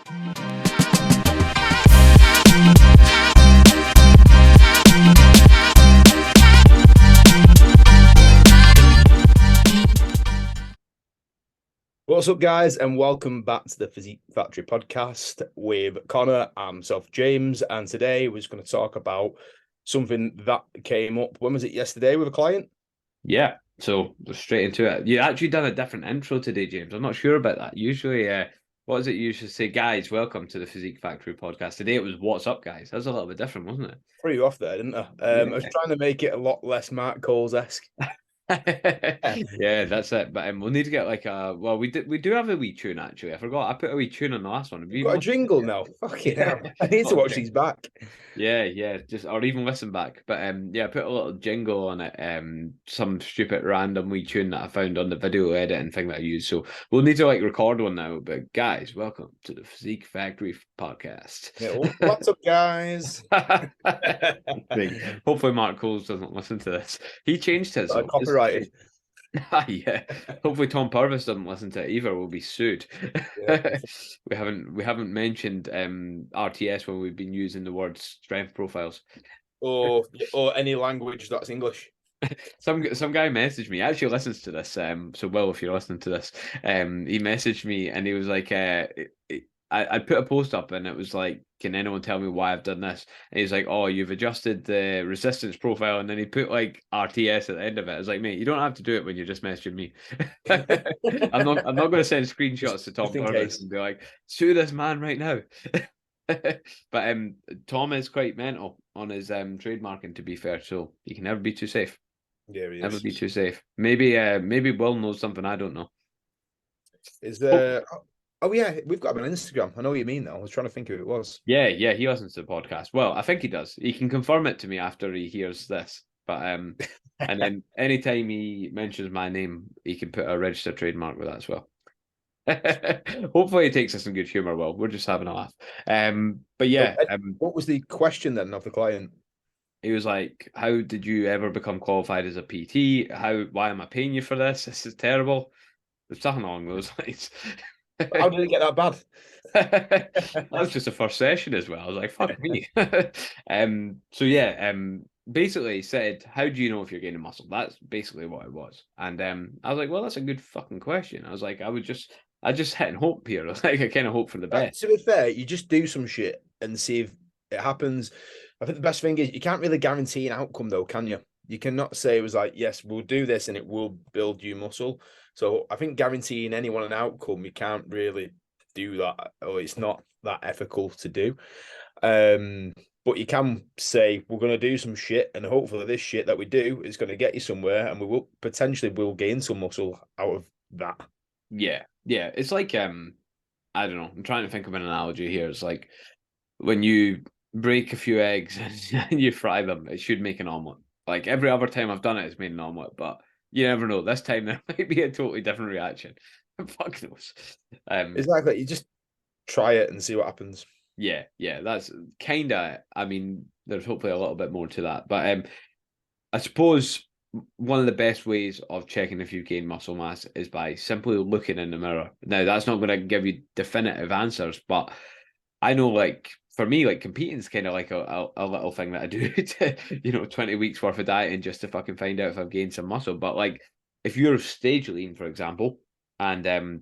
What's up, guys, and welcome back to the Physique Factory Podcast with Connor and myself, James. And today we're just going to talk about something that came up. When was it? Yesterday with a client? Yeah, so straight into it. You actually done a different intro today, James. I'm not sure about that. Usually, what does it usually say? Guys, welcome to the Physique Factory Podcast. Today it was What's Up, guys. That's a little bit different, wasn't it? Threw you off there, didn't I? I was trying to make it a lot less Mark Coles-esque. Yeah, that's it. But we'll need to get like we do have a wee tune actually. I forgot I put a wee tune on the last one. You've got a jingle now. Fucking hell. I need to watch these back. Yeah, just or even listen back. But I put a little jingle on it, some stupid random wee tune that I found on the video editing thing that I use. So we'll need to like record one now. But guys, welcome to the Physique Factory Podcast. Yeah, what's up, guys? Hopefully Mark Coles doesn't listen to this. He changed his copyrighted. Yeah. Hopefully Tom Purvis doesn't listen to it either. We'll be sued. Yeah. we haven't mentioned RTS when we've been using the word strength profiles. Or any language that's English. Some guy messaged me. He actually listens to this. So Will, if you're listening to this, he messaged me and he was like, I put a post up and it was like, can anyone tell me why I've done this? And he's like, oh, you've adjusted the resistance profile. And then he put like RTS at the end of it. I was like, mate, you don't have to do it when you're just messaging me. I'm not going to send screenshots to Tom Purvis and be like, sue this man right now. But Tom is quite mental on his trademarking, to be fair. So you can never be too safe. Yeah, he is. Never be too safe. Maybe Will knows something I don't know. Is there... Oh, yeah, we've got him on Instagram. I know what you mean, though. I was trying to think who it was. Yeah, he listens to the podcast. Well, I think he does. He can confirm it to me after he hears this. But and then anytime he mentions my name, he can put a registered trademark with that as well. Hopefully he takes us in good humour, Will. We're just having a laugh. But yeah. What was the question then of the client? He was like, how did you ever become qualified as a PT? Why am I paying you for this? This is terrible. There's something along those lines. How did it get that bad? That was just the first session as well. I was like, fuck me. So yeah, basically he said, how do you know if you're gaining muscle? That's basically what it was. And I was like, well, that's a good fucking question. I was like, I just hit and hope here. Like I kind of hope for the best. To be fair, you just do some shit and see if it happens. I think the best thing is you can't really guarantee an outcome though, can you? You cannot say it was like, yes, we'll do this and it will build you muscle. So I think guaranteeing anyone an outcome, you can't really do that, or it's not that ethical to do. But you can say we're going to do some shit, and hopefully this shit that we do is going to get you somewhere, and we will potentially gain some muscle out of that. Yeah. It's like I don't know. I'm trying to think of an analogy here. It's like when you break a few eggs and you fry them, it should make an omelet. Like every other time I've done it, it's made an omelet, but you never know. This time there might be a totally different reaction. Fuck knows. Exactly. You just try it and see what happens. Yeah. That's kind of. I mean, there's hopefully a little bit more to that, but I suppose one of the best ways of checking if you gain muscle mass is by simply looking in the mirror. Now, that's not going to give you definitive answers, but I know, like, for me, like, competing is kind of like a little thing that I do to, 20 weeks worth of dieting just to fucking find out if I've gained some muscle. But, like, if you're stage lean, for example, and,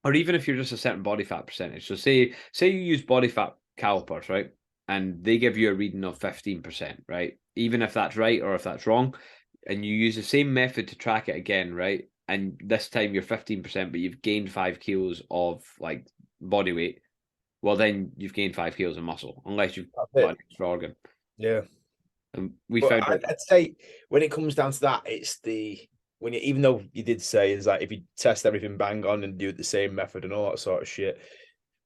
or even if you're just a certain body fat percentage. So say you use body fat calipers, right? And they give you a reading of 15%, right? Even if that's right or if that's wrong, and you use the same method to track it again, right? And this time you're 15%, but you've gained 5 kilos of, like, body weight. Well, then you've gained 5 kilos of muscle, unless you've got an extra organ. Yeah. And I'd say when it comes down to that, it's even though you did say is like if you test everything bang on and do it the same method and all that sort of shit,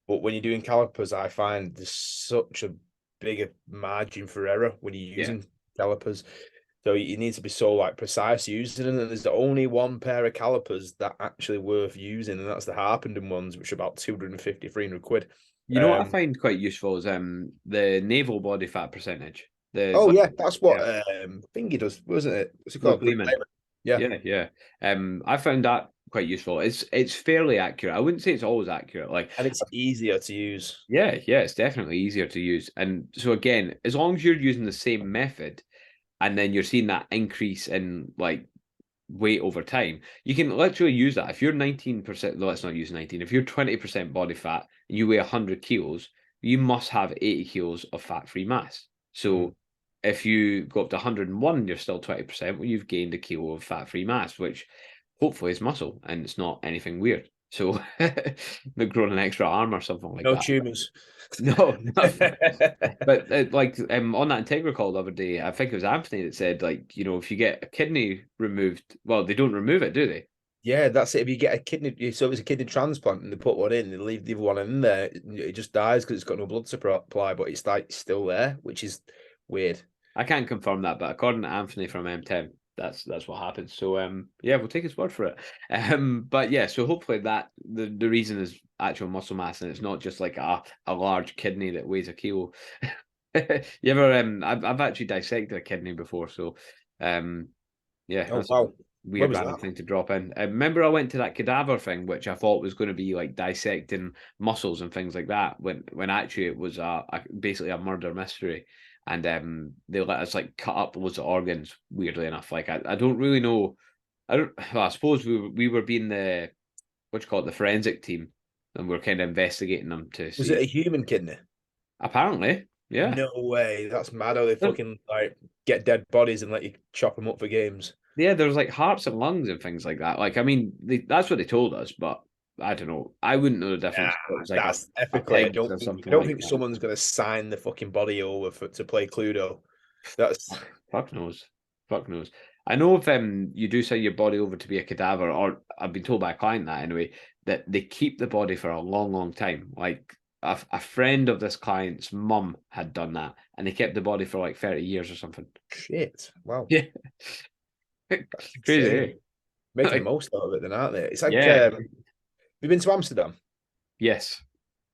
but when you're doing calipers, I find there's such a bigger margin for error when you're using calipers. So you need to be so like precise using them. And there's only one pair of calipers that actually worth using, and that's the Harpenden ones, which are about 250, 300 quid. You know what I find quite useful is the naval body fat percentage. That's what Thingy does, wasn't it? What's it called? Yeah. I found that quite useful. It's fairly accurate. I wouldn't say it's always accurate. Like, And it's easier to use. yeah, it's definitely easier to use. And so again, as long as you're using the same method, and then you're seeing that increase in like weight over time, you can literally use that. If you're 19%, no, let's not use 19. If you're 20% body fat and you weigh 100 kilos, you must have 80 kilos of fat-free mass. So if you go up to 101 and you're still 20%, well, you've gained a kilo of fat-free mass, which hopefully is muscle and it's not anything weird. So not growing an extra arm or something like No that. tumors. No, but like on that Integra call the other day, I think it was Anthony that said, like, you know, if you get a kidney removed, well, they don't remove it, do they? Yeah, that's it. If you get a kidney, so it's a kidney transplant and they put one in, they leave the other one in there, it just dies because it's got no blood supply, but it's like still there, which is weird. I can't confirm that, but according to Anthony from M10, that's what happens. So yeah, we'll take his word for it. But yeah, so hopefully that the reason is actual muscle mass and it's not just like a large kidney that weighs a kilo. You ever I've actually dissected a kidney before, so yeah, Oh that's a wow, where weird was random that? thing to drop in. Remember I went to that cadaver thing, which I thought was going to be like dissecting muscles and things like that, when actually it was basically a murder mystery. And they let us like cut up loads of organs, weirdly enough. Like I don't really know. Well, I suppose we were being the, what you call it, the forensic team, and we're kind of investigating them to Was it see. a human kidney? Apparently, yeah. No way, that's mad. How they There- fucking like get dead bodies and let you chop them up for games. Yeah, there's like hearts and lungs and things like that. Like, I mean, that's what they told us, but I don't know. I wouldn't know the Nah, difference if it was like that's a ethically. pig or I something don't like think that. someone's gonna sign the fucking body over to play Cluedo. That's Fuck knows. Fuck knows. I know if you do sell your body over to be a cadaver, or I've been told by a client that anyway, that they keep the body for a long, long time. Like a friend of this client's mum had done that, and they kept the body for like 30 years or something. shit. Wow, Yeah, that's crazy. Eh? insane. Making the Like, most out of it, then, aren't they? It's like yeah. you've been to Amsterdam, Yes.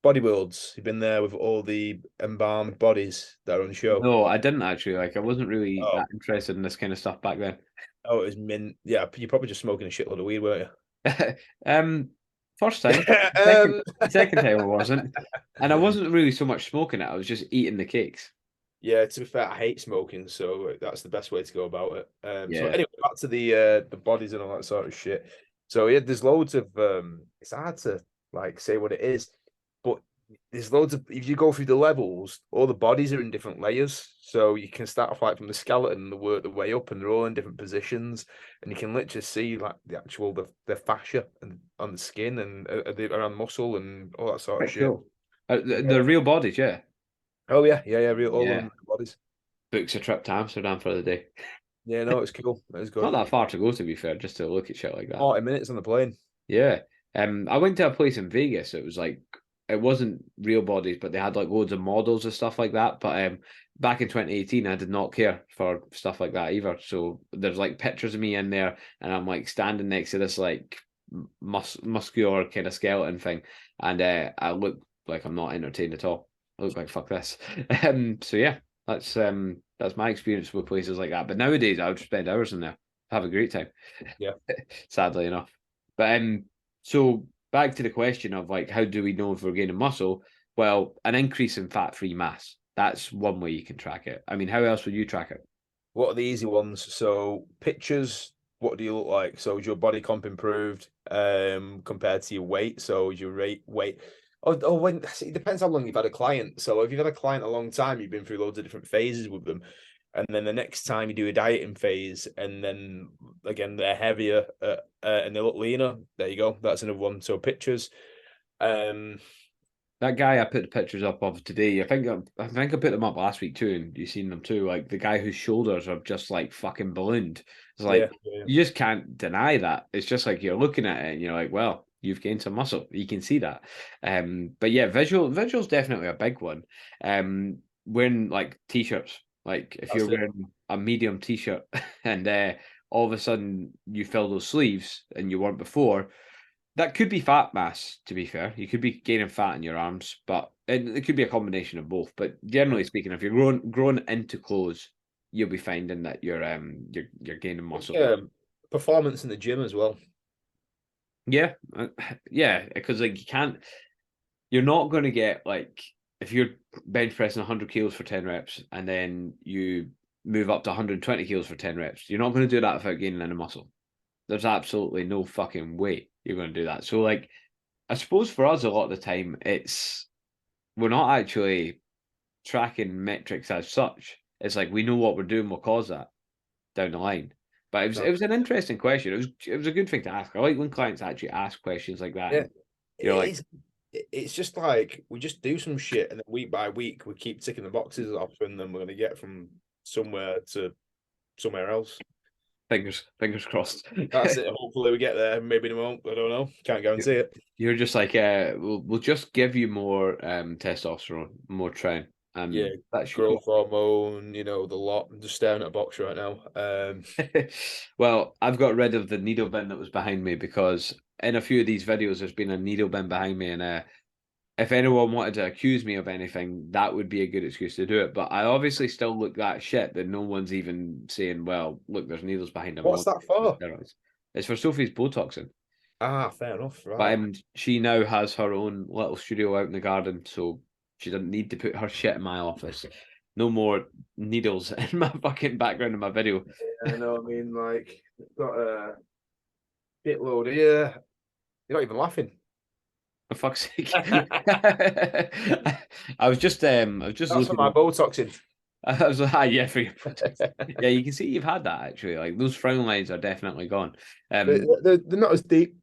Body Worlds. You've been there with all the embalmed bodies that are on show. No, I didn't actually. Like, I wasn't really Oh, that interested in this kind of stuff back then. oh, it was mint. Yeah, you're probably just smoking a shitload of weed, weren't um, first you? time, second time I wasn't, and I wasn't really so much smoking it. I was just eating the cakes. Yeah, to be fair, I hate smoking, so that's the best way to go about it. So Yeah, anyway, back to the bodies and all that sort of shit. So yeah, there's loads of it's hard to like say what it is, but there's loads of if you go through the levels, all the bodies are in different layers. So you can start off like from the skeleton and work the way up, and they're all in different positions, and you can literally see like the actual the fascia and on the skin and around muscle and all that sort of quite shit. cool. The real bodies, yeah. Oh yeah, real all of Yeah. them bodies. Books a trip to Amsterdam for the day. Yeah, no, it's cool. It's Not good. that far to go, to be fair, just to look at shit like that. 40 minutes on the plane. Yeah. I went to a place in Vegas. It was like, it wasn't real bodies, but they had like loads of models and stuff like that. But back in 2018, I did not care for stuff like that either. So there's like pictures of me in there, and I'm like standing next to this like muscular kind of skeleton thing, and I look like I'm not entertained at all. I look like fuck this. So yeah, that's my experience with places like that. But nowadays, I would spend hours in there, have a great time. Yeah. Sadly enough. But so back to the question of like, how do we know if we're gaining muscle? Well, an increase in fat-free mass. That's one way you can track it. I mean, how else would you track it? What are the easy ones? So pictures, what do you look like? So is your body comp improved compared to your weight? So is your rate weight? Oh, when it depends how long you've had a client. So if you've had a client a long time, you've been through loads of different phases with them. And then the next time you do a dieting phase, and then again they're heavier and they look leaner. There you go. That's another one. So pictures. Um, That guy I put the pictures up of today, I put them up last week too, and you've seen them too. Like the guy whose shoulders are just like fucking ballooned. It's yeah, like yeah. you just can't deny that. It's just like you're looking at it and you're like, well, you've gained some muscle. You can see that. But yeah, visual's definitely a big one. Wearing like t-shirts, like if you're That's it. wearing a medium t-shirt and all of a sudden you fill those sleeves and you weren't before, that could be fat mass, to be fair. You could be gaining fat in your arms, but it could be a combination of both. But generally speaking, if you're growing into clothes, you'll be finding that you're gaining muscle. Performance in the gym as well. Yeah, yeah, because like you're not going to get like if you're bench pressing 100 kilos for 10 reps and then you move up to 120 kilos for 10 reps, you're not going to do that without gaining any muscle. There's absolutely no fucking way you're going to do that. So like, I suppose for us a lot of the time we're not actually tracking metrics as such. It's like we know what we're doing will cause that down the line. But it was an interesting question. It was a good thing to ask. I like when clients actually ask questions like that. Yeah, And it you're like, is. It's just like we just do some shit, and then week by week we keep ticking the boxes off, and then we're gonna get from somewhere to somewhere else. fingers crossed. That's it. Hopefully we get there. Maybe we won't. I don't know. Can't guarantee it. You're just like, we'll just give you more testosterone, more tren. Yeah, That should be growth hormone. You know the lot. I'm just staring at a box right now. well, I've got rid of the needle bin that was behind me because in a few of these videos, there's been a needle bin behind me, and if anyone wanted to accuse me of anything, that would be a good excuse to do it. But I obviously still look that shit that no one's even saying, "Well, look, there's needles behind him." What's that for? Steroids. It's for Sophie's Botoxing, Ah, fair enough. but Right. she now has her own little studio out in the garden, so she doesn't need to put her shit in my office. No more needles in my fucking background in my video. I know. I mean, like, got a shitload here. You're not even laughing. For fuck's sake. I was just That's for my looking. Botoxing. I was like, yeah, for your project. Yeah, you can see you've had that actually. Like those frown lines are definitely gone. They're not as deep.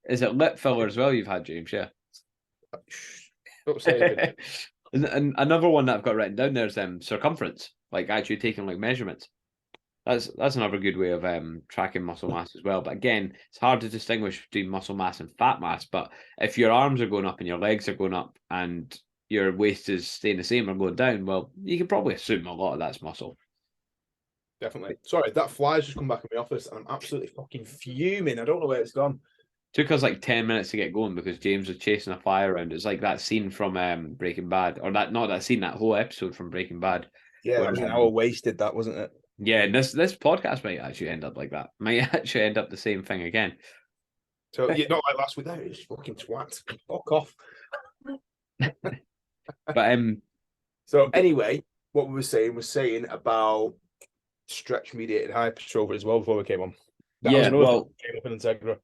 Is it lip filler as well you've had, James? Yeah. Shh, don't say anything. And another one that I've got written down there's circumference, like actually taking like measurements. That's another good way of tracking muscle mass as well. But again, it's hard to distinguish between muscle mass and fat mass. But if your arms are going up and your legs are going up and your waist is staying the same or going down, well, you can probably assume a lot of that's muscle. Definitely. Sorry, that fly's just come back in my office, and I'm absolutely fucking fuming. I don't know where it's gone. Took us like 10 minutes to get going because James was chasing a fly around. It's like that scene from Breaking Bad, or that not that scene, that whole episode from Breaking Bad. Yeah, Where, that was an hour wasted. That wasn't it. yeah, and this podcast might actually end up like that. Might actually end up the same thing again. So yeah, not like last week. That is fucking twat. Fuck off. But So anyway, what we were saying was saying about stretch mediated hypertrophy as well before we came on. That was yeah, another thing well, that came up in Integra.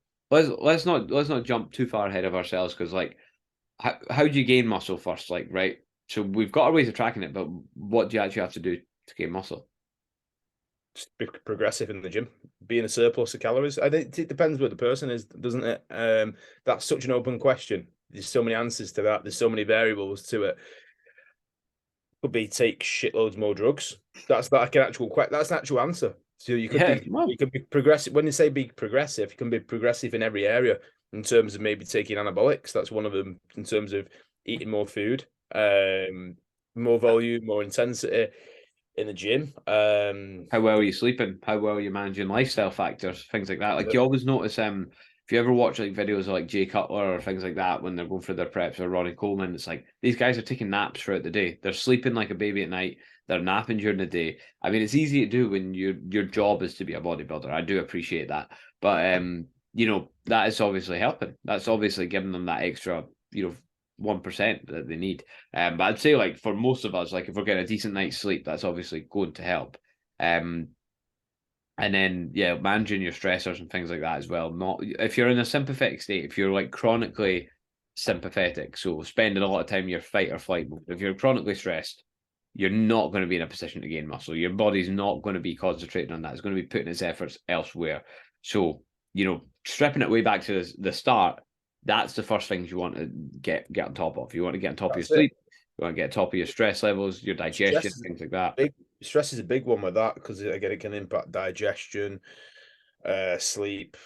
let's not jump too far ahead of ourselves because like how do you gain muscle first? Like, right. So we've got our ways of tracking it, but what do you actually have to do to gain muscle? Just be progressive in the gym, be in a surplus of calories. I think it depends where the person is, doesn't it? That's such an open question. There's so many answers to that. There's so many variables to it. Could be take shitloads more drugs. That's like an actual that's an actual answer. So you could Yeah, be well, you could be progressive. When you say be progressive, you can be progressive in every area in terms of maybe taking anabolics. That's one of them in terms of eating more food, more volume, more intensity in the gym. how well are you sleeping? How well are you managing lifestyle factors? Things like that. Like you always notice, if you ever watch like videos of like Jay Cutler or things like that when they're going through their preps or Ronnie Coleman, it's like these guys are taking naps throughout the day. They're sleeping like a baby at night. They're napping during the day. I mean, it's easy to do when your job is to be a bodybuilder. I do appreciate that, but that is obviously helping. That's obviously giving them that extra, 1% that they need. But I'd say like for most of us, like if we're getting a decent night's sleep, that's obviously going to help. Um, and then yeah, managing your stressors and things like that as well. Not if you're in a sympathetic state, if you're like chronically sympathetic, so spending a lot of time in your fight or flight mode. If you're chronically stressed, you're not going to be in a position to gain muscle. Your body's not going to be concentrating on that. It's going to be putting its efforts elsewhere. So, stripping it way back to the start, that's the first things you want to get on top of. You want to get on top of your That's it. sleep. You want to get on top of your stress levels, your digestion, Stress is things like that. big. Stress is a big one with that because again, it can impact digestion, sleep,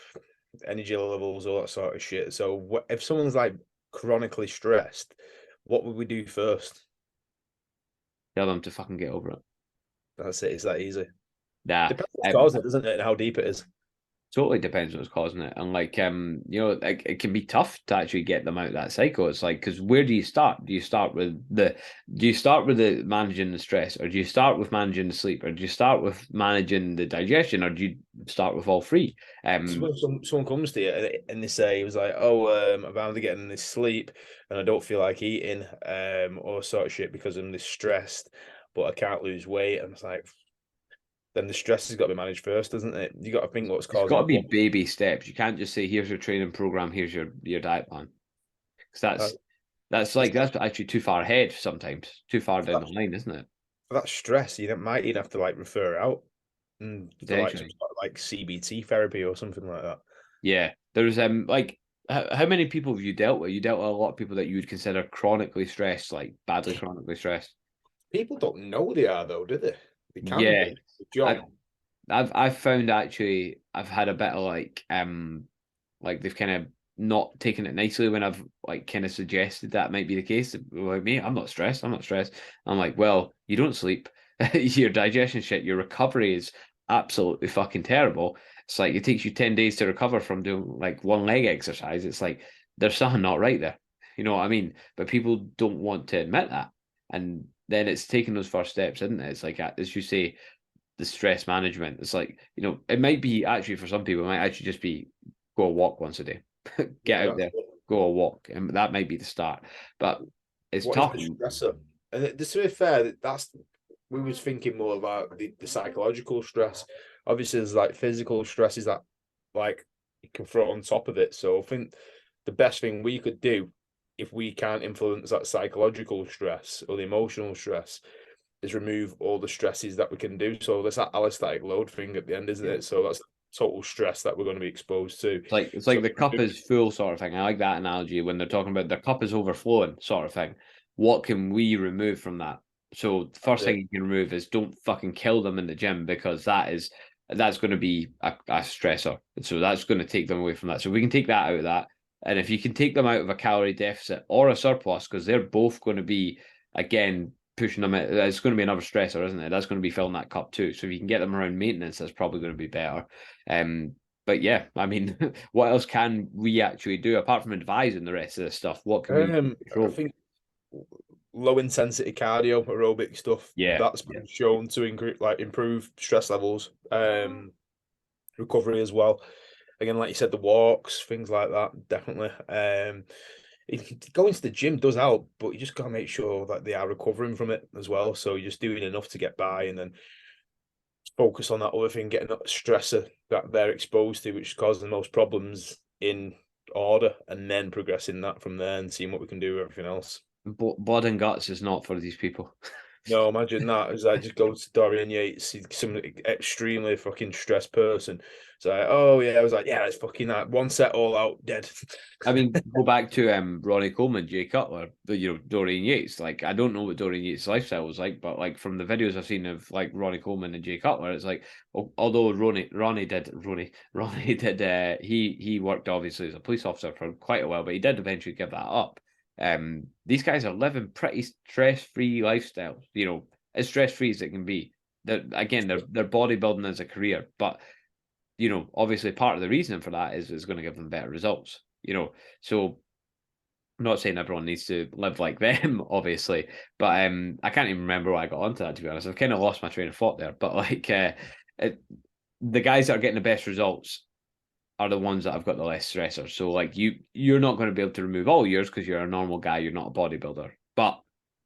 energy levels, all that sort of shit. So if someone's like chronically stressed, what would we do first? Tell them to fucking get over it. That's it. It's that easy. Nah. Depends what's causing it, doesn't it, and how deep it is. Totally depends what's causing it, and like it can be tough to actually get them out of that cycle. It's like, because where do you start? Do you start with the managing the stress, or do you start with managing the sleep, or do you start with managing the digestion, or do you start with all three? So when someone comes to you and they say, it was like, oh, I'm either getting this sleep and I don't feel like eating, or sort of shit because I'm this stressed, but I can't lose weight. And it's like, then the stress has got to be managed first, doesn't it? You got to think what's It's got causing to be what. baby steps. You can't just say, "Here's your training program. Here's your diet plan," because Uh, that's actually too far ahead sometimes, too far for down that, the line, isn't it? for that stress, might even have to like refer out and for like some Potentially. sort of like CBT therapy or something like that. Yeah, there's like how many people have you dealt with? You dealt with a lot of people that you would consider chronically stressed, like badly chronically stressed. People don't know they are though, do they? They can Yeah, be. The job. I I've found actually I've had a bit of like they've kind of not taken it nicely when I've like kind of suggested that might be the case. Like me, I'm not stressed. I'm not stressed. I'm like, well, you don't sleep. Your digestion shit. Your recovery is absolutely fucking terrible. It's like it takes you 10 days to recover from doing like one leg exercise. It's like there's something not right there. You know what I mean? But people don't want to admit that. And then it's taking those first steps, isn't it? It's like, as you say, the stress management. It's like, it might be actually for some people, it might actually just be go a walk once a day, Yeah, get out that's there, go a walk. And that might be the start. But it's what is tough. the stressor? And to be fair, that's we was thinking more about the psychological stress. Obviously, there's like physical stresses that like you can throw on top of it. So I think the best thing we could do if we can't influence that psychological stress or the emotional stress is remove all the stresses that we can do. So there's that allostatic load thing at the end, isn't Yeah. it? So that's total stress that we're going to be exposed to. It's So like the cup is full sort of thing. I like that analogy when they're talking about the cup is overflowing sort of thing. What can we remove from that? So the first thing you can remove is don't fucking kill them in the gym, because that's going to be a stressor. So that's going to take them away from that. So we can take that out of that. And if you can take them out of a calorie deficit or a surplus, because they're both going to be, again, pushing them, it's going to be another stressor, isn't it? That's going to be filling that cup too. So if you can get them around maintenance, that's probably going to be better. But yeah, I mean, what else can we actually do apart from advising the rest of this stuff? What can we I control? think low intensity cardio, aerobic stuff Yeah, that's yeah. been shown to improve stress levels, recovery as well. Again, like you said, the walks, things like that, definitely. Going to the gym does help, but you just gotta make sure that they are recovering from it as well. So you're just doing enough to get by, and then focus on that other thing, getting that stressor that they're exposed to, which is causing the most problems in order, and then progressing that from there and seeing what we can do with everything else. Blood and guts is not for these people. No, imagine that. As I just go to Dorian Yates, he's some extremely fucking stressed person. It's like, oh yeah, I was like, yeah, it's fucking that one set all out, dead. I mean, go back to Ronnie Coleman, Jay Cutler, Dorian Yates. Like, I don't know what Dorian Yates' lifestyle was like, but like from the videos I've seen of like Ronnie Coleman and Jay Cutler, it's like, although Ronnie did, he worked obviously as a police officer for quite a while, but he did eventually give that up. These guys are living pretty stress-free lifestyles, as stress-free as it can be. They're bodybuilding as a career, but obviously part of the reason for that is going to give them better results. So I'm not saying everyone needs to live like them, obviously, but I can't even remember why I got onto that, to be honest. I've kind of lost my train of thought there, but like the guys that are getting the best results are the ones that have got the less stressors. So like you're not going to be able to remove all yours because you're a normal guy, you're not a bodybuilder, but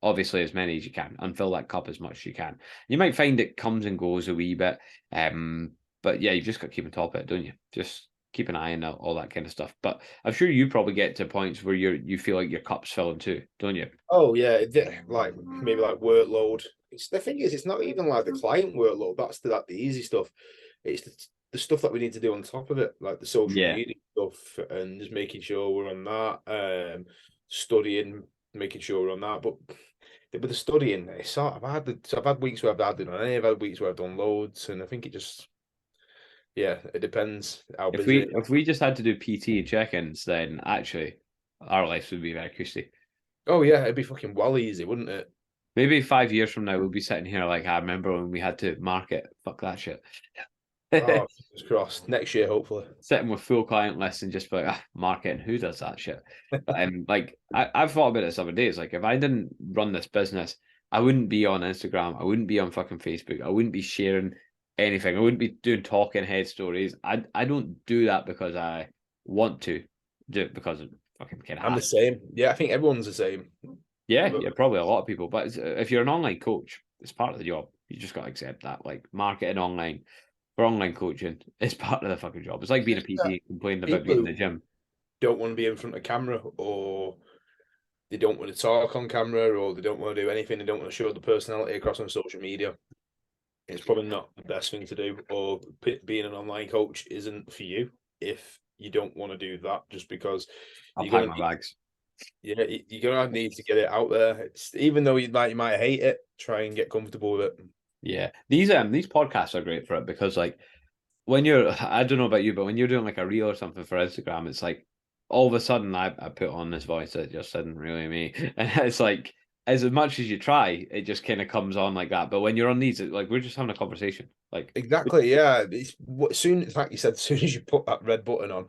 obviously as many as you can and fill that cup as much as you can. You might find it comes and goes a wee bit, but yeah, you've just got to keep on top of it, don't you? Just keep an eye on all that kind of stuff. But I'm sure you probably get to points where you feel like your cup's filling too, don't you? Oh yeah, like maybe like workload. The thing is, it's not even like the client workload. That's the easy stuff. It's the stuff that we need to do on top of it, like the social Yeah. media stuff, and just making sure we're on that. Studying, making sure we're on that. But with the studying, it's sort of I've had weeks where I've done any. I've had weeks where I've done loads, and I think it just it depends how If busy. we just had to do PT check-ins, then actually our lives would be very cushy. Oh yeah, it'd be fucking well easy, wouldn't it? Maybe 5 years from now, we'll be sitting here like, I remember when we had to market. Fuck that shit. Oh, fingers crossed. Next year, hopefully. Sitting with full client lists and just be like, marketing, who does that shit? But like I've thought about this other days. Like if I didn't run this business, I wouldn't be on Instagram. I wouldn't be on fucking Facebook. I wouldn't be sharing anything. I wouldn't be doing talking head stories. I don't do that because I want to. Do it because I fucking can I'm the have. same. Yeah, I think everyone's the same. Yeah, probably a lot of people. But if you're an online coach, it's part of the job. You just got to accept that. Like marketing online for online coaching is part of the fucking job. It's like being a PT and complaining about being in People the gym. don't want to be in front of camera, or they don't want to talk on camera, or they don't want to do anything. They don't want to show the personality across on social media. It's probably not the best thing to do, or being an online coach isn't for you if you don't want to do that, just because I'll you're pack gonna my bags. you're gonna need to get it out there. It's, even though you might hate it, try and get comfortable with it. Yeah, these podcasts are great for it because like when you're, I don't know about you, but when you're doing like a reel or something for Instagram, it's like all of a sudden I put on this voice that just isn't really me, and it's like as much as you try, it just kind of comes on like that. But when you're on these, like we're just having a conversation, like Exactly, yeah. It's what soon, like you said, as soon as you put that red button on,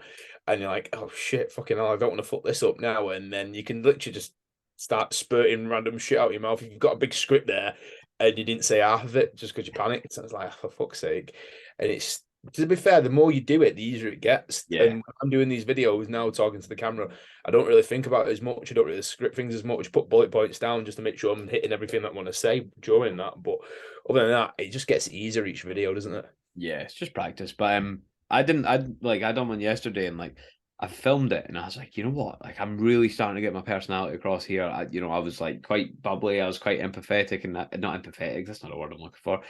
and you're like, "Oh shit, fucking hell, I don't want to fuck this up now," and then you can literally just start spurting random shit out of your mouth. If you've got a big script there and you didn't say half of it just because you panicked, so it's like, "Oh, for fuck's sake." And it's, to be fair, the more you do it, the easier it gets. yeah, And when I'm doing these videos now, talking to the camera, I don't really think about it as much. I don't really script things as much. Put bullet points down just to make sure I'm hitting everything that I want to say during that. But other than that, it just gets easier each video, doesn't it? yeah, it's just practice. But I didn't, I done one yesterday and like I filmed it and I was like, you know what, like I'm really starting to get my personality across here. I was like quite bubbly. I was quite empathetic and not empathetic. That's not a word I'm looking for.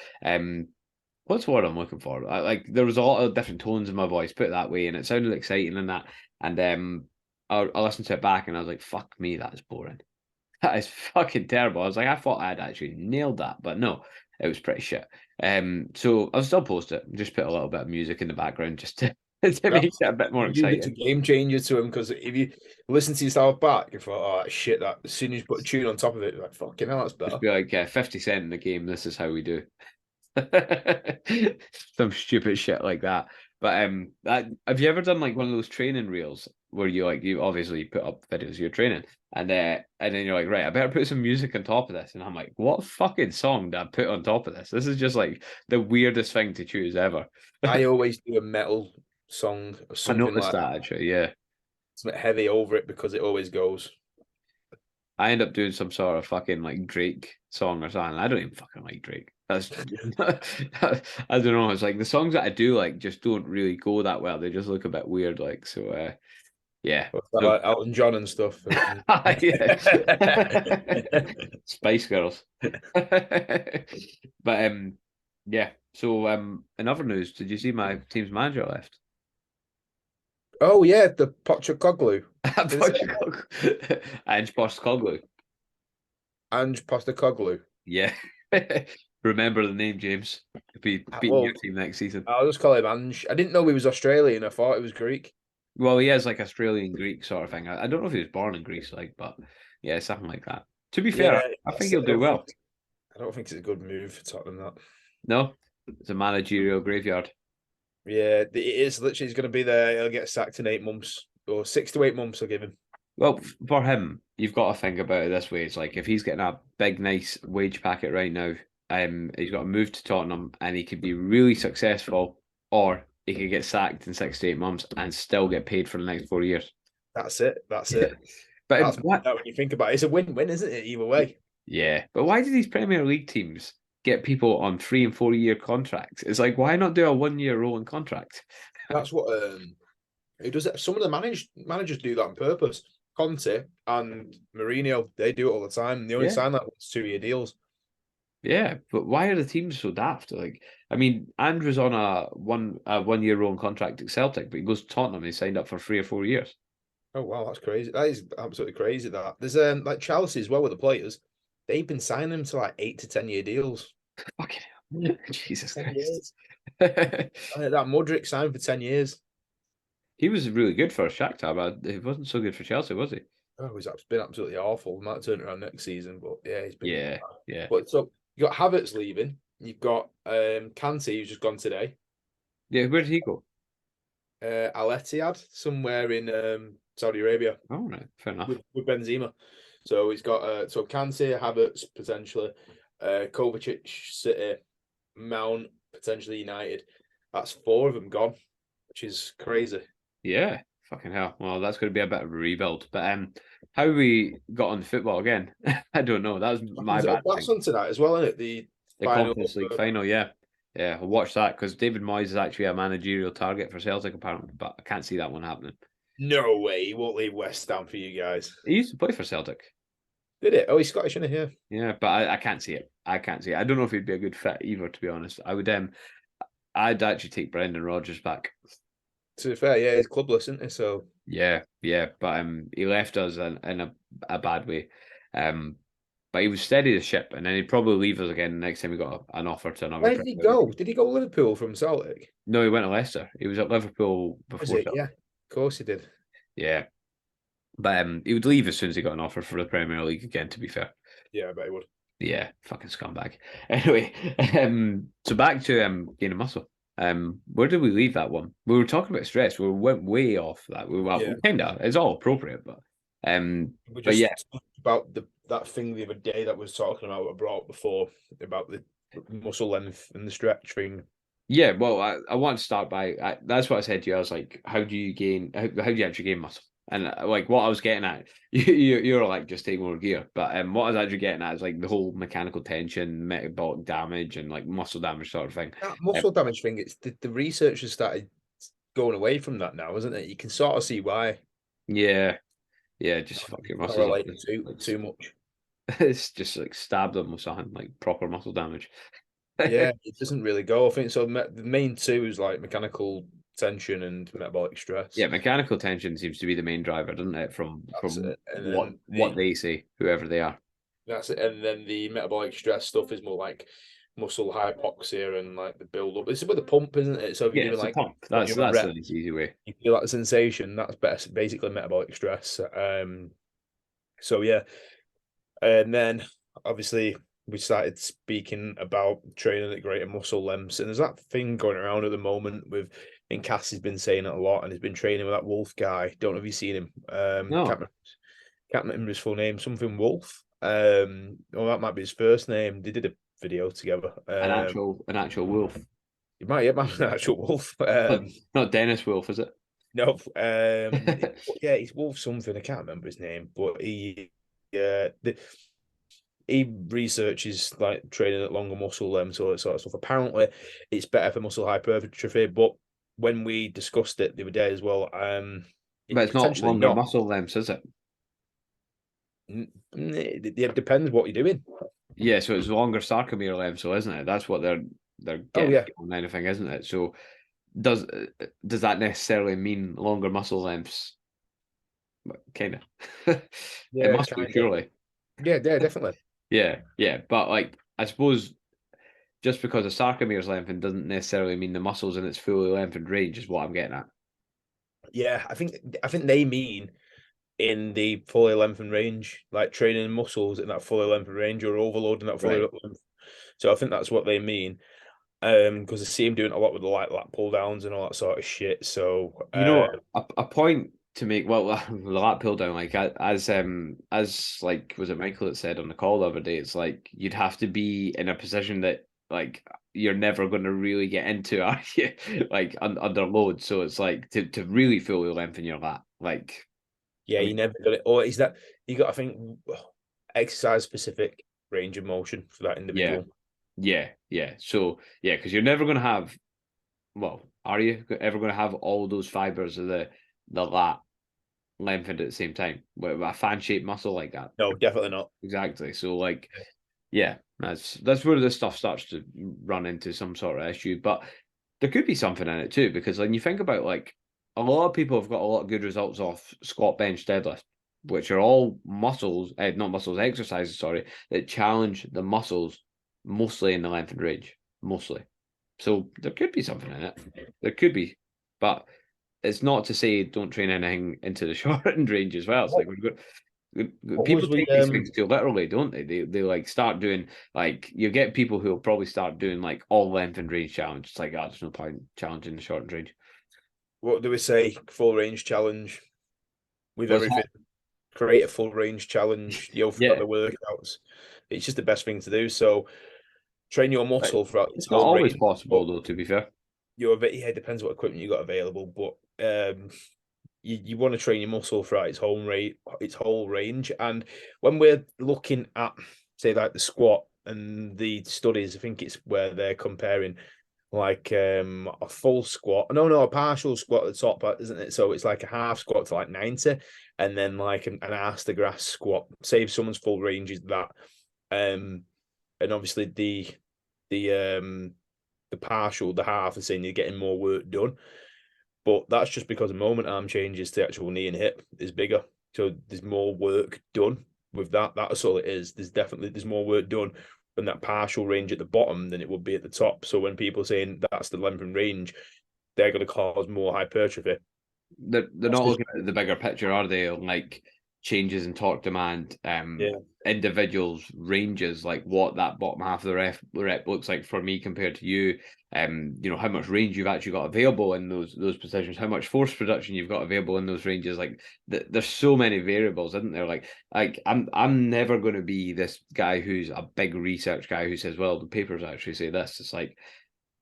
What's the word I'm looking for? Like there was a lot of different tones in my voice, put it that way, and it sounded exciting and that. And I listened to it back and I was like, "Fuck me, that is boring. That is fucking terrible." I was like, I thought I had actually nailed that, but no, it was pretty shit. So I'll still post it. Just put a little bit of music in the background just to to make it a bit more Music's a exciting. game changer to him, because if you listen to yourself back, you thought, "Oh shit!" That as soon as you put a tune on top of it, you're like, "Fucking hell, that's Just better." be like, 50 Cent in the game. This is how we do. Some stupid shit like that. But have you ever done like one of those training reels where you obviously put up videos of your training and then you're like, right, I better put some music on top of this, and I'm like, what fucking song did I put on top of this? This is just like the weirdest thing to choose ever. I always do a metal song or I something noticed like that actually, yeah. something heavy over it, because it always goes. I end up doing some sort of fucking like Drake song or something. I don't even fucking like Drake. That's I don't know. It's like the songs that I do like just don't really go that well. They just look a bit weird, like so. Yeah. What's that, So like Elton John and stuff. yeah. Spice Girls. But yeah. So in other news, did you see my team's manager left? Oh yeah, the Pochacoglu. Is it Ange Postecoglou. Ange Postecoglou? Yeah. Remember the name, James. He'll be beating Well, your team next season. I'll just call him Ange. I didn't know he was Australian. I thought he was Greek. Well, he is like Australian Greek sort of thing. I don't know if he was born in Greece, like, but yeah, something like that. To be fair, Yeah, I think he'll do well. I don't think it's a good move for Tottenham, that. No, it's a managerial graveyard. Yeah, it is literally, he's going to be there. He'll get sacked in 8 months, or 6 to 8 months. I'll give him. Well, for him, you've got to think about it this way. It's like if he's getting a big, nice wage packet right now, he's got to move to Tottenham and he could be really successful, or he could get sacked in 6 to 8 months and still get paid for the next 4 years. That's it. That's it. But That's what? when you think about it. It's a win-win, isn't it? Either way. Yeah, but why do these Premier League teams get people on 3 and 4 year contracts? It's like, why not do a 1 year rolling contract? That's what who does it. Some of the managers do that on purpose. Conte and Mourinho, they do it all the time. They only Yeah. sign that with 2 year deals. Yeah, but why are the teams so daft? Like, I mean, Andrew's on a 1 year rolling contract at Celtic, but he goes to Tottenham and he signed up for 3 or 4 years. Oh wow, that's crazy. That is absolutely crazy. That there's like Chelsea as well with the players. They've been signing them to like 8 to 10 year deals. Fucking hell. Jesus 10 Christ. years. That Modric signed for 10 years. He was really good for Shakhtar, but he wasn't so good for Chelsea, was he? Oh, he's been absolutely awful. Might turn it around next season, but yeah, he's been. Yeah, yeah. But so you got Havertz leaving. You've got Kante, who's just gone today. Yeah, where did he go? Al Ittihad, somewhere in Saudi Arabia Oh, right, fair enough. with Benzema. So he's got so Kante, Havertz potentially, Kovacic, City, Mount potentially United. That's 4 of them gone, which is crazy. Yeah, fucking hell. Well, that's going to be a bit of a rebuild. But how we got on football again, I don't know. That was my bad That's thing. on tonight as well, isn't it? The Final. Conference League final, yeah. Yeah, I'll watch that because David Moyes is actually a managerial target for Celtic, apparently, but I can't see that one happening. No way, he won't leave West Ham for you guys. He used to play for Celtic. Did it? Oh, he's Scottish, isn't he? Yeah. Yeah, but I can't see it. I can't see it. I don't know if he'd be a good fit either, to be honest. I'd actually take Brendan Rodgers back. To be fair, yeah, he's clubless, isn't he? So Yeah, but he left us in a bad way. But he was steady as ship, and then he'd probably leave us again next time he got an offer to another. where did he go? Did he go to Liverpool from Celtic? No, he went to Leicester. He was at Liverpool Was before it? Celtic. Yeah, of course he did. Yeah, but he would leave as soon as he got an offer for the Premier League again. To be fair. Yeah, I bet he would. Yeah, fucking scumbag. Anyway, so back to gaining muscle. Where did we leave that one? We were talking about stress. We went way off that. Kinda. It's all appropriate, but We but just yeah, talked about that thing the other day that was talking about what I brought up before about the muscle length and the stretch thing. yeah. Well, I want to start by that's what I said to you. I was like, how do you actually gain muscle? And like what I was getting at, you're like just taking more gear. But what I was actually getting at is like the whole mechanical tension, metabolic damage, and like muscle damage sort of thing. That muscle damage thing, it's the research has started going away from that now, isn't it? You can sort of see why. Yeah, just fuck your muscles up. Correlate too much. It's just like stab them or something, like proper muscle damage. Yeah, it doesn't really go. I think so. The main two is like mechanical tension and metabolic stress. Yeah, mechanical tension seems to be the main driver, doesn't it? From That's it. And what they say, whoever they are. That's it. And then the metabolic stress stuff is more like muscle hypoxia and like the build up. This is with the pump, isn't it? So if you're Yeah, doing it's a like pump. That's your the reps, easy way. you feel that sensation. That's better, basically metabolic stress. So yeah, and then obviously we started speaking about training at greater muscle lengths, and there's that thing going around at the moment with. I think Cass has been saying it a lot, and he's been training with that Wolf guy. Don't know if you've seen him. No, Can't remember his full name. Something Wolf. Well, that might be his first name. They did a video together. an actual wolf. It might be an actual Wolf. Not Dennis Wolf, is it? No. Yeah, he's Wolf something. I can't remember his name, but he researches like training at longer muscle lengths, all that sort of stuff. Apparently, it's better for muscle hypertrophy, but when we discussed it the other day as well, but it's not longer muscle lengths, is it? It depends what you're doing. Yeah, so it's longer sarcomere lengths, so isn't it? That's what they're getting on anything, isn't it? So does that necessarily mean longer muscle lengths? Kind of. Yeah, it must be, surely. Yeah, definitely. Yeah, but like I suppose just because the sarcomere's lengthened doesn't necessarily mean the muscles in its fully lengthened range is what I'm getting at. Yeah, I think they mean in the fully lengthened range, like training muscles in that fully lengthened range or overloading that fully lengthened. So I think that's what they mean. Because I see him doing a lot with the lat pull downs and all that sort of shit. So a point to make, well, the lat pull down, like as like was it Michael that said on the call the other day, it's like you'd have to be in a position that like you're never going to really get into, are you? Like under load. So it's like to really fully lengthen your lat, like. Yeah, you never got it. Or is that you got? I think exercise specific range of motion for that individual. Yeah. So yeah, because you're never going to have. Well, are you ever going to have all those fibers of the lat lengthened at the same time with a fan shaped muscle like that? No, definitely not. Exactly. So like, yeah, that's where this stuff starts to run into some sort of issue. But there could be something in it too, because when you think about like. A lot of people have got a lot of good results off squat, bench, deadlift, which are all exercises, that challenge the muscles mostly in the lengthened range, mostly. So there could be something in it. There could be, but it's not to say don't train anything into the shortened range as well. It's like What People was we take these things too literally, don't they? They like start doing like you get people who will probably start doing like all length and range challenge. It's like, oh, there's no point challenging the short and range. what do we say? Full range challenge with What's everything. that? Create a full range challenge. Throughout Yeah, the workouts. It's just the best thing to do. So train your like, muscle throughout its it's not whole always range. But possible though. To be fair, yeah, it depends what equipment you got available. But you want to train your muscle throughout its whole range. And when we're looking at, say, like the squat and the studies, I think it's where they're comparing like a full squat. No, a partial squat at the top, isn't it? So it's like a half squat to like 90, and then like an ass to grass squat. Say if someone's full range is that. And obviously the the partial, the half is saying you're getting more work done. But that's just because the moment arm changes to actual knee and hip is bigger. So there's more work done with that. That's all it is. There's more work done in that partial range at the bottom than it would be at the top. So when people are saying that's the length and range, they're going to cause more hypertrophy. they're That's not 'cause- looking at the bigger picture, are they? Of like changes in torque demand, yeah, individuals' ranges, like what that bottom half of the rep looks like for me compared to you. You know, how much range you've actually got available in those positions, how much force production you've got available in those ranges. Like there's so many variables, isn't there? Like I'm never going to be this guy who's a big research guy who says, well, the papers actually say this. It's like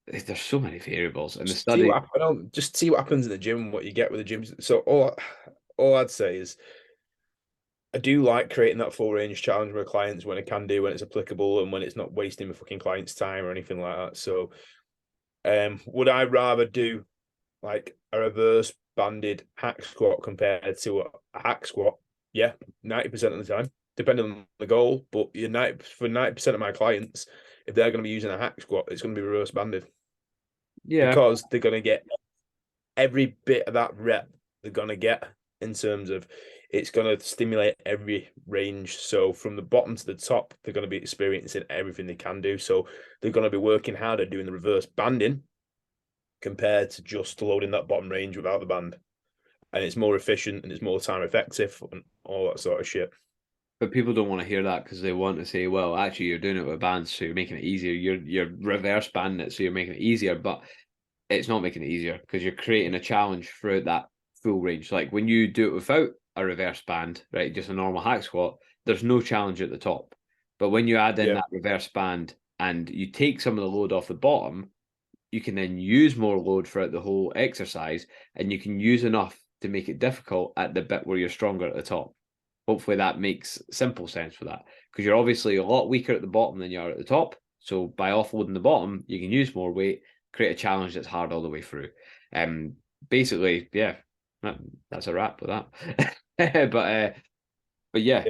there's so many variables, and the just see study. what just see what happens in the gym, what you get with the gyms. So all I'd say is I do like creating that full range challenge with clients when I can do, when it's applicable and when it's not wasting my fucking client's time or anything like that. So would I rather do like a reverse banded hack squat compared to a hack squat? Yeah, 90% of the time, depending on the goal. But for 90% of my clients, if they're going to be using a hack squat, it's going to be reverse banded Yeah, because they're going to get every bit of that rep they're going to get in terms of it's going to stimulate every range. So from the bottom to the top, they're going to be experiencing everything they can do. So they're going to be working harder doing the reverse banding compared to just loading that bottom range without the band. And it's more efficient and it's more time effective and all that sort of shit. but people don't want to hear that because they want to say, well, actually, you're doing it with bands, so you're making it easier. You're reverse banding it, so you're making it easier. But it's not making it easier because you're creating a challenge throughout that full range. Like when you do it without a reverse band, right, just a normal hack squat, there's no challenge at the top. But when you add in Yeah. that reverse band and you take some of the load off the bottom, you can then use more load throughout the whole exercise, and you can use enough to make it difficult at the bit where you're stronger at the top. Hopefully that makes simple sense for that, because you're obviously a lot weaker at the bottom than you are at the top. So by offloading the bottom, you can use more weight, create a challenge that's hard all the way through. Basically, yeah, that's a wrap with that. But yeah,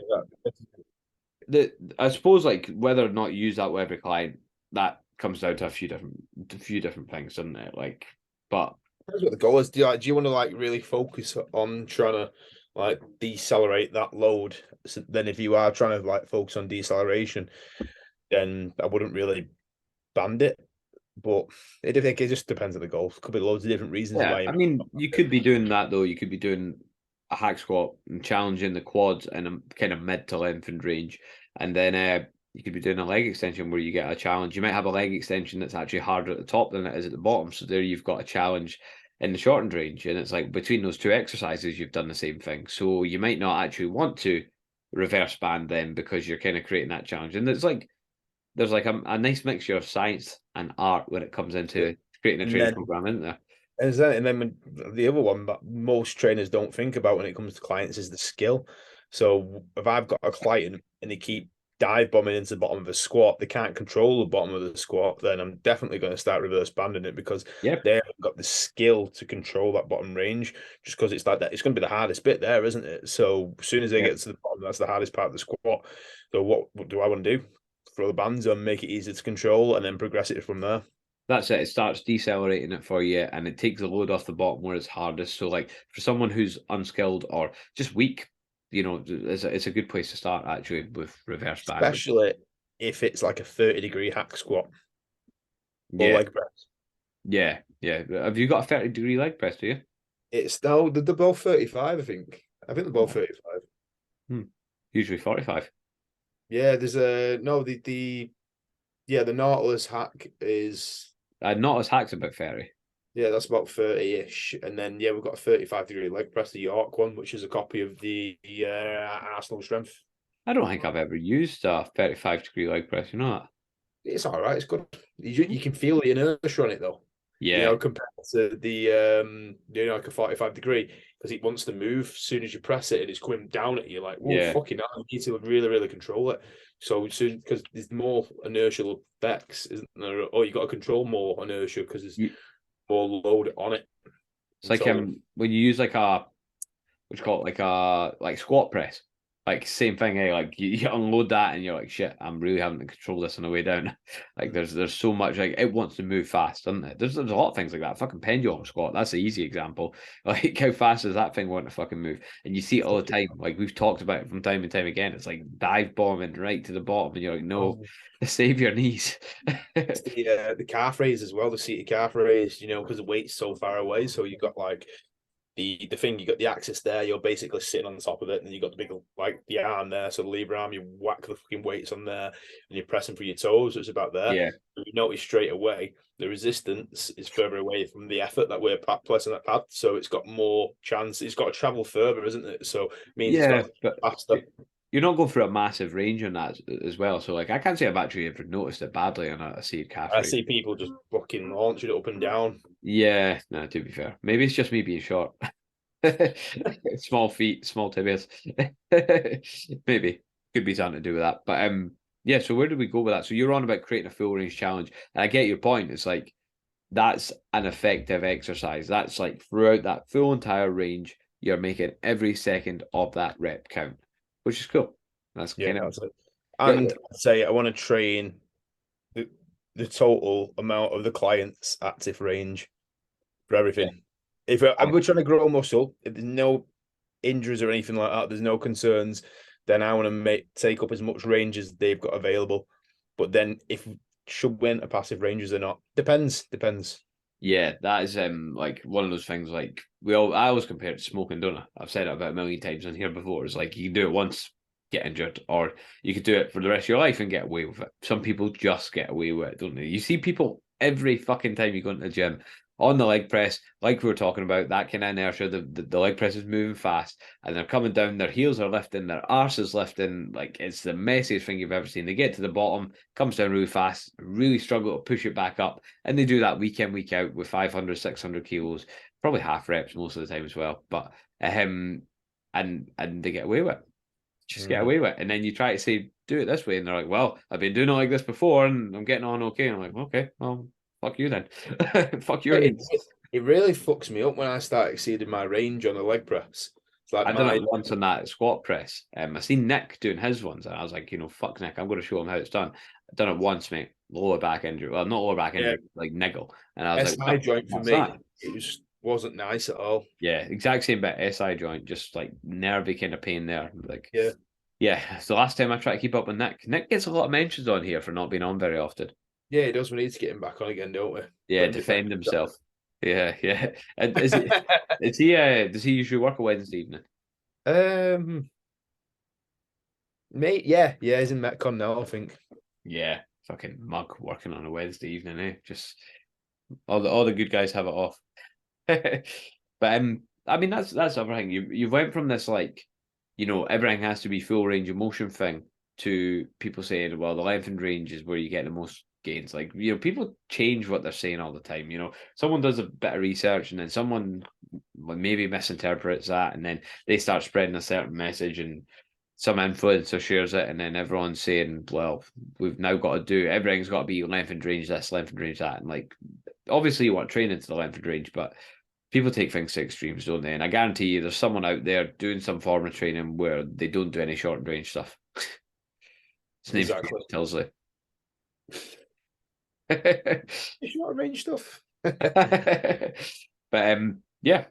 I suppose like whether or not you use that with every client, that comes down to a few different things, doesn't it? Like, but That's what the goal is. Do you want to like really focus on trying to like decelerate that load? So then if you are trying to like focus on deceleration, then I wouldn't really band it. But it just depends on the goal. Could be loads of different reasons yeah, why you I might mean, not you band could be doing that though. You could be doing a hack squat and challenging the quads in a kind of mid to lengthened range, and then you could be doing a leg extension where you get a challenge. You might have a leg extension that's actually harder at the top than it is at the bottom. So there you've got a challenge in the shortened range, and it's like between those two exercises, you've done the same thing. So you might not actually want to reverse band them because you're kind of creating that challenge, and there's like a nice mixture of science and art when it comes it. into creating a And training then program, isn't there? and then the other one that most trainers don't think about when it comes to clients is the skill. So if I've got a client and they keep dive bombing into the bottom of a squat, they can't control the bottom of the squat, then I'm definitely going to start reverse banding it because Yep. they haven't got the skill to control that bottom range. Just because it's like that, it's going to be the hardest bit there, isn't it? So as soon as they Yep. get to the bottom, that's the hardest part of the squat. So what do I want to do? Throw the bands on, make it easy to control, and then progress it from there. That's it. It starts decelerating it for you, and it takes the load off the bottom where it's hardest. So, like for someone who's unskilled or just weak, it's a good place to start actually with reverse banding. Especially if it's like a 30-degree hack squat or Yeah, leg press. yeah, yeah. Have you got a 30-degree leg press? Do you? It's now they're both 35, I think. I think they're both Oh. 35. Hmm. Usually 45. Yeah, there's the Nautilus hack is Not as hacks about 30. that's about 30-ish. And then we've got a 35-degree leg press, the York one, which is a copy of the Arsenal strength. I don't think I've ever used a 35-degree leg press, you know that? It's all right, it's good. You can feel the inertia on it though. Yeah. Compared to the like a 45-degree, because it wants to move as soon as you press it and it's coming down at you like, whoa, Yeah. fucking hell, you need to really, really control it. So soon, because there's more inertial effects, isn't there? Or you got to control more inertia because there's more load on it. It's like when you use like a what you call it, like squat press. Like same thing, eh? Like you unload that and you're like, shit, I'm really having to control this on the way down. Like there's so much, like it wants to move fast, doesn't it? There's a lot of things like that. Fucking pendulum squat, that's the easy example. Like how fast does that thing want to fucking move? And you see it all the time. Like we've talked about it from time and time again. It's like dive bombing right to the bottom, and you're like, no, save your knees. It's the calf raise as well, the seated calf raise, because the weight's so far away. So you've got like the thing, you got the axis there, you're basically sitting on the top of it, and then you got the big like the arm there, so the lever arm, you whack the fucking weights on there and you're pressing for your toes. So it's about there. Yeah. But you notice straight away the resistance is further away from the effort that we're pressing that pad, so it's got more chance, it's got to travel further, isn't it? So it means it's got to be faster. You're not going through a massive range on that as well. So like I can't say I've actually ever noticed it badly on a seated calf raise. I see people just fucking launch it up and down. Yeah, no, to be fair. Maybe it's just me being short. Small feet, small tibias. Maybe. Could be something to do with that. But yeah, so where did we go with that? So you're on about creating a full range challenge. And I get your point. It's like that's an effective exercise. That's like throughout that full entire range, you're making every second of that rep count, which is cool. That's kind of it. And I'd say I want to train the total amount of the client's active range for everything. Yeah. If we're trying to grow muscle, if there's no injuries or anything like that, there's no concerns, then I want to take up as much range as they've got available. But then if should we enter passive ranges or not, depends. Yeah, that is like one of those things. Like I always compare it to smoking, don't I? I've said it about a million times on here before. It's like you can do it once, get injured, or you could do it for the rest of your life and get away with it. Some people just get away with it, don't they? You see people every fucking time you go into the gym on the leg press, like we were talking about, that kind of inertia, the leg press is moving fast and they're coming down, their heels are lifting, their arse is lifting, like it's the messiest thing you've ever seen. They get to the bottom, comes down really fast, really struggle to push it back up, and they do that week in, week out with 500, 600 kilos, probably half reps most of the time as well, but and they get away with it. Just get away with it. And then you try to say, do it this way, and they're like, well, I've been doing it like this before and I'm getting on okay. And I'm like, okay, well, fuck you then. Fuck your needs. It really fucks me up when I start exceeding my range on a leg press. It's like I done it once on that squat press. I seen Nick doing his ones, and I was like, fuck Nick, I'm going to show him how it's done. I've done it once, mate. Lower back injury. Well, not lower back injury, like niggle. And I was SI joint for me, it wasn't nice at all. Yeah, exact same bit. SI joint, just like nervy kind of pain there. Like, yeah. So last time I tried to keep up with Nick. Nick gets a lot of mentions on here for not being on very often. Yeah, he does. We need to get him back on again, don't we? Yeah, defend himself. Yeah. And does he usually work a Wednesday evening? Mate, yeah, he's in Metcon now, I think. Yeah, fucking mug working on a Wednesday evening, eh? Just all the good guys have it off. But I mean that's everything. You went from this like, everything has to be full range of motion thing to people saying, well, the lengthened range is where you get the most gains. Like, people change what they're saying all the time. Someone does a bit of research and then someone maybe misinterprets that, and then they start spreading a certain message, and some influencer shares it, and then everyone's saying, well, we've now got to do, everything's got to be lengthened range this, lengthened range that. And like, obviously you want to train into the lengthened range, but people take things to extremes, don't they? And I guarantee you there's someone out there doing some form of training where they don't do any short range stuff. His name's Exactly. Tilsley. Short range stuff. But yeah,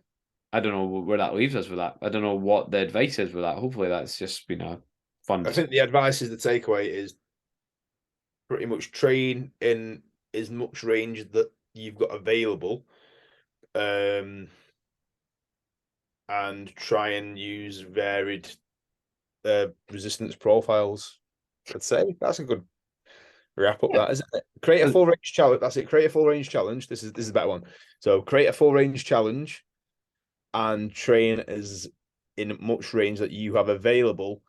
I don't know where that leaves us with that. I don't know what the advice is with that. Hopefully that's just been a fun. I think the advice is the takeaway is pretty much train in as much range that you've got available, and try and use varied resistance profiles. I'd say that's a good wrap up. That isn't it? Create a full range challenge. That's it. Create a full range challenge. This is a better one. So create a full range challenge, and train as in much range that you have available.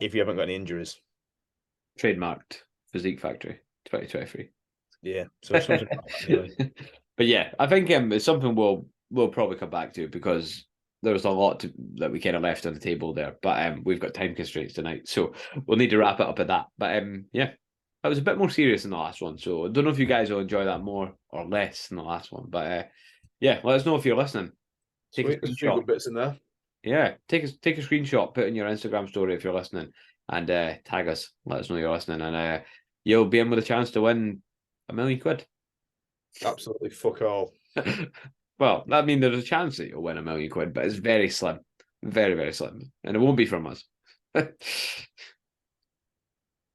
If you haven't got any injuries, trademarked Physique Factory 2023. Yeah, so something like that anyway. But yeah, I think it's something we'll probably come back to, because there's a lot that we kind of left on the table there. But we've got time constraints tonight, so we'll need to wrap it up at that. But yeah, that was a bit more serious than the last one, so I don't know if you guys will enjoy that more or less than the last one. But yeah, let us know if you're listening. Take a screenshot. Good bits in there. Yeah, take a screenshot, put it in your Instagram story if you're listening, and tag us. Let us know you're listening, and you'll be in with a chance to win £1 million. Absolutely fuck all. Well, I mean, there's a chance that you'll win £1 million, but it's very slim, very, very slim, and it won't be from us.